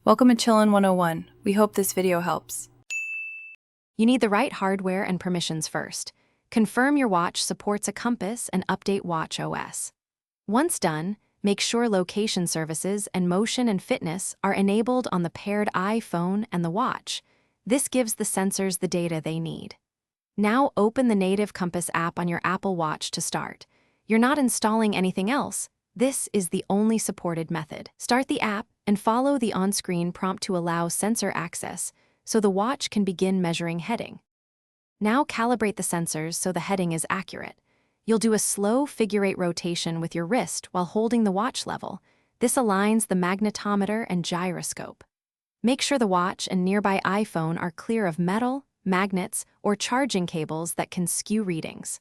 Welcome to Chillin' 101. We hope this video helps. You need the right hardware and permissions first. Confirm your watch supports a compass and update watch OS. Once done, make sure location services and motion and fitness are enabled on the paired iPhone and the watch. This gives the sensors the data they need. Now open the native compass app on your Apple Watch to start. You're not installing anything else. This is the only supported method. Start the app and follow the on-screen prompt to allow sensor access so the watch can begin measuring heading. Now calibrate the sensors so the heading is accurate. You'll do a slow figure-8 rotation with your wrist while holding the watch level. This aligns the magnetometer and gyroscope. Make sure the watch and nearby iPhone are clear of metal, magnets, or charging cables that can skew readings.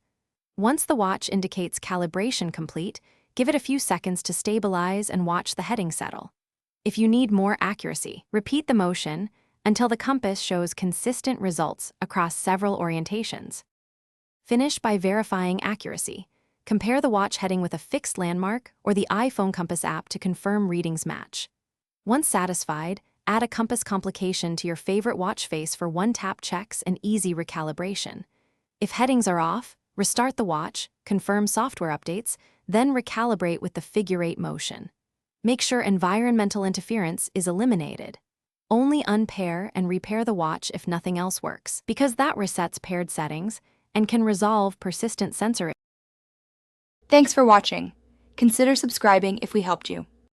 Once the watch indicates calibration complete, give it a few seconds to stabilize and watch the heading settle. If you need more accuracy, repeat the motion until the compass shows consistent results across several orientations. Finish by verifying accuracy. Compare the watch heading with a fixed landmark or the iPhone compass app to confirm readings match. Once satisfied, add a compass complication to your favorite watch face for one-tap checks and easy recalibration. If headings are off, restart the watch, confirm software updates, then recalibrate with the figure-8 motion. Make sure environmental interference is eliminated. Only unpair and repair the watch if nothing else works, because that resets paired settings and can resolve persistent sensor. Thanks for watching. Consider subscribing if we helped you.